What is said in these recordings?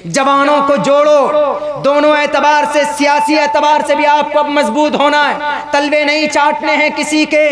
जवानों को जोड़ो, दोनों एतबार से, सियासी एतबार से भी आपको अब मजबूत होना है। तलवे नहीं चाटने हैं किसी के,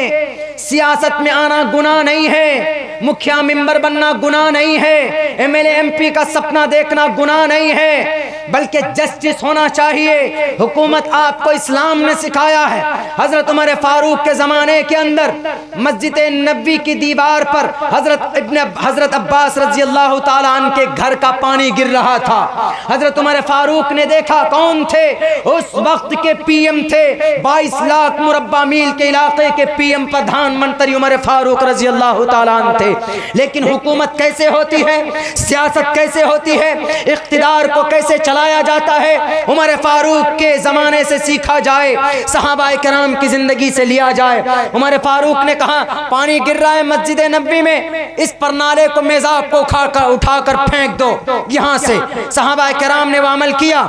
सियासत में आना गुनाह नहीं है, मुखिया मिंबर बनना गुनाह नहीं है, एमएलए एमपी का सपना देखना गुनाह नहीं है, बल्कि जस्टिस होना चाहिए। हुकूमत आपको इस्लाम ने सिखाया है। हजरत उमर फारूक के ज़माने के अंदर मस्जिद नबी की दीवार पर हजरत अब्बास रजी अल्लाह ताला अन्हु के घर का पानी गिर रहा था। हजरत उमर फारूक ने देखा, कौन थे उस वक्त के पीएम थे, 22 लाख मुरब्बा मील के इलाके के पीएम प्रधानमंत्री उमर फारूक रजी अल्लाह ताला अन्हु थे। लेकिन हुकूमत कैसे होती है, सियासत कैसे होती है, इख्तिदार को कैसे चलाया जाता है, उमर फारूक के ज़माने से सीखा जाए, सहाबाए किराम की ज़िंदगी से लिया जाए। उमर फारूक ने कहा, पानी गिर रहा है मस्जिद नबी में, इस परनाले को, मेज़ाब को उठाकर फेंक दो यहाँ से। सहाबाए किराम ने वो अमल किया।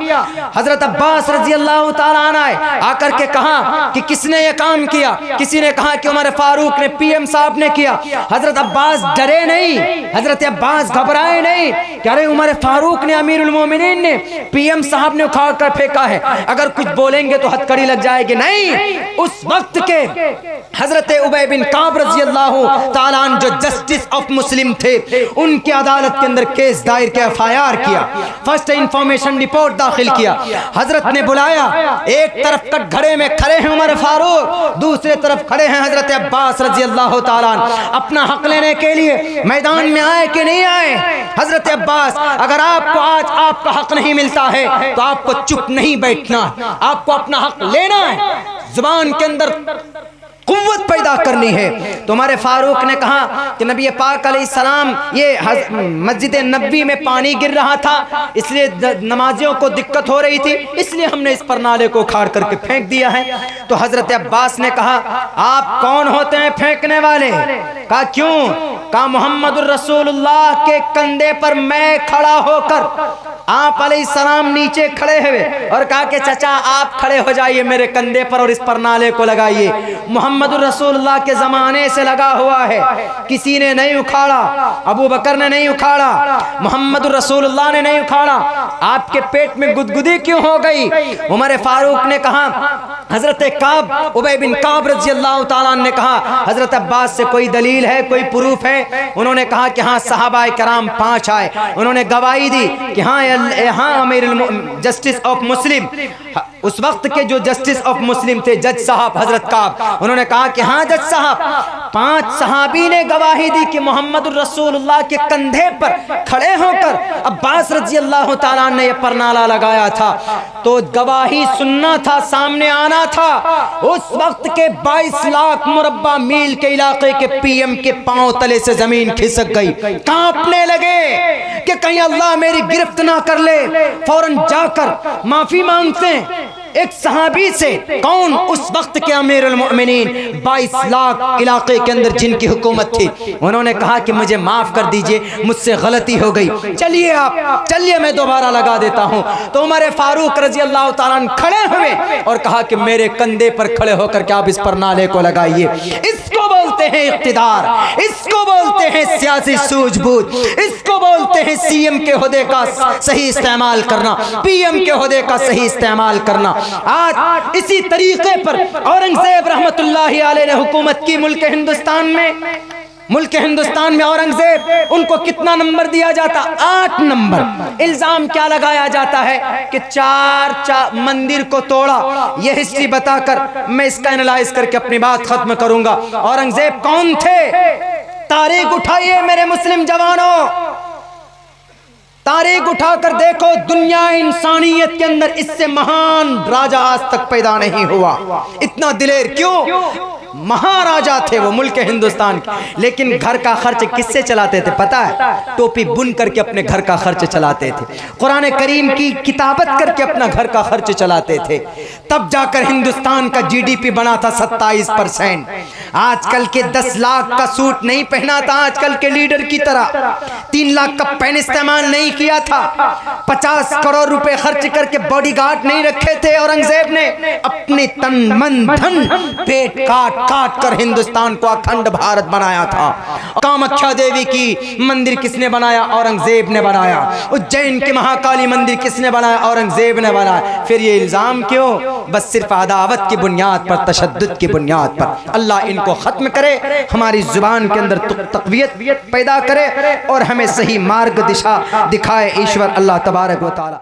हजरत अब्बास रजी अल्लाह ताला अन्हु आकर के कहा कि किसने ये काम किया? किसी ने कहा कि उमर फारूक ने, पीएम साहब ने किया। हजरत अब्बास डरे नहीं, हजरत अब्बास घबराए नहीं कि अरे उमर फारूक ने, अमीरुल मोमिनीन ने, पीएम साहब ने उखाड़ कर फेंका है, अगर कुछ बोलेंगे तो हथकड़ी लग जाएगी। नहीं, उस वक्त के हजरत उबय बिन काब रजी अल्लाह ताला अन्हु जो जस्टिस ऑफ मुस्लिम थे, उनकी अदालत के अंदर केस दायर किया, एफआईआर किया, फर्स्ट इंफॉर्मेशन रिपोर्ट दाखिल किया। हजरत ने बुलाया, एक तरफ कटघरे में खड़े हैं उमर फारूक, दूसरे तरफ खड़े हैं हजरत अब्बास रजी अल्लाह ताला अन्हु। अपना हक लेने के लिए मैदान में आए कि नहीं आए? हजरत अब्बास, अगर आपको आज आपका हक नहीं मिलता है तो आपको चुप नहीं बैठना, आपको अपना हक लेना है, जुबान के अंदर कुव्वत पैदा करनी है। तो हमारे फारूक ने कहा कि नबी पाक अलैहिस्सलाम, ये मस्जिद नबी में पानी गिर रहा था, इसलिए नमाजियों को दिक्कत हो रही थी, इसलिए हमने इस परनाले को उखाड़ करके फेंक दिया है। तो हजरत अब्बास ने कहा, आप कौन होते हैं फेंकने वाले? कहा क्यों? कहा मोहम्मदुर रसूलुल्लाह के कंधे पर मैं खड़ा होकर, आप अलैहिस्सलाम नीचे खड़े हुए और कहा कि चाचा आप खड़े हो जाइए मेरे कंधे पर और इस परनाले को लगाइए। मोहम्मदुर रसूलुल्लाह के ज़माने से लगा हुआ है, किसी ने नहीं उखाड़ा, अबू बकर ने नहीं उखाड़ा, मोहम्मदुर रसूलुल्लाह ने नहीं उखाड़ा। आपके पेट में गुदगुदी क्यों हो गई? उमर फारूक ने कहा, हजरत काब, उबय बिन काब रजी अल्लाह ताला अन्हु ने कहा, हजरत अब्बास से कोई दलील है, कोई प्रूफ है? उन्होंने कहा कि हाँ, सहाबाए किराम 5 आए, उन्होंने गवाही दी कि हाँ अमीरुल जस्टिस ऑफ मुस्लिम, उस वक्त के जो जस्टिस ऑफ मुस्लिम थे जज साहब हजरत काब, उन्होंने कहा कि हाँ जज साहब, 5 सहाबी ने गवाही दी कि मोहम्मद रसूलुल्लाह के कंधे पर खड़े होकर अब्बास रजी अल्लाह ताला ने यह परनाला लगाया था। तो गवाही सुनना था, सामने आना था। उस वक्त के 22 लाख मुरब्बा मील के इलाके के पीएम के पांव तले से जमीन खिसक गई, कांपने लगे कि कहीं अल्लाह मेरी गिरफ्त ना कर ले। फौरन जाकर माफी मांगते एक सहाबी से, कौन? उस वक्त के अमीरुल मोमिनीन, 22 लाख इलाके के अंदर जिनकी हुकूमत थी। उन्होंने कहा कि मुझे माफ कर दीजिए, मुझसे गलती हो गई, चलिए आप चलिए, मैं दोबारा लगा देता हूं। तो उमर फारूक रजी अल्लाह ताला अन्हु खड़े हुए और कहा कि मेरे कंधे पर खड़े होकर के आप इस परनाले को लगाइए। इसको बोलते हैं इख्तिदार, इसको बोलते हैं सियासी सूझबूझ, इसको बोलते हैं सीएम के ओहदे का सही इस्तेमाल करना, पीएम के ओहदे का सही इस्तेमाल करना। आज इसी तरीके पर औरंगजेब रहमतुल्लाहि अलैहि ने हुकूमत की मुल्क हिंदुस्तान में औरंगजेब, उनको कितना नंबर दिया जाता? 8 नंबर। इल्जाम क्या लगाया जाता है कि 4 मंदिर को तोड़ा। यह हिस्ट्री बताकर मैं इसका एनालाइज करके अपनी बात खत्म करूंगा। औरंगजेब कौन थे? तारीख उठाइए मेरे मुस्लिम जवानों, तारीख उठाकर देखो, दुनिया इंसानियत के अंदर इससे महान राजा आज तक पैदा नहीं हुआ। इतना दिलेर क्यों? महाराजा थे वो मुल्क हिंदुस्तान के, लेकिन घर का खर्च किससे चलाते थे पता है? टोपी बुन करके अपने घर का खर्च चलाते थे, कुरान करीम की किताबत करके अपना घर का खर्च चलाते थे। तब जाकर हिंदुस्तान का जीडीपी बना था 27%। आजकल के 10 लाख का सूट नहीं पहना था आजकल के लीडर की तरह, 3 लाख का पेन इस्तेमाल नहीं किया था, 50 करोड़ रुपए खर्च करके बॉडीगार्ड नहीं रखे थे। औरंगजेब ने अपने तन मन धन पेट काट काट कर हिंदुस्तान को अखंड भारत बनाया था। कामाख्या देवी की मंदिर किसने बनाया? औरंगजेब ने बनाया। उज्जैन के महाकाली मंदिर किसने बनाया? औरंगजेब ने बनाया। फिर ये इल्जाम क्यों? बस सिर्फ अदावत की बुनियाद पर, तशद्दुद की बुनियाद पर। अल्लाह इनको खत्म करे, हमारी जुबान के अंदर तक़वियत पैदा करे और हमें सही मार्ग दिशा दिखाए ईश्वर अल्लाह तबारक व तआला।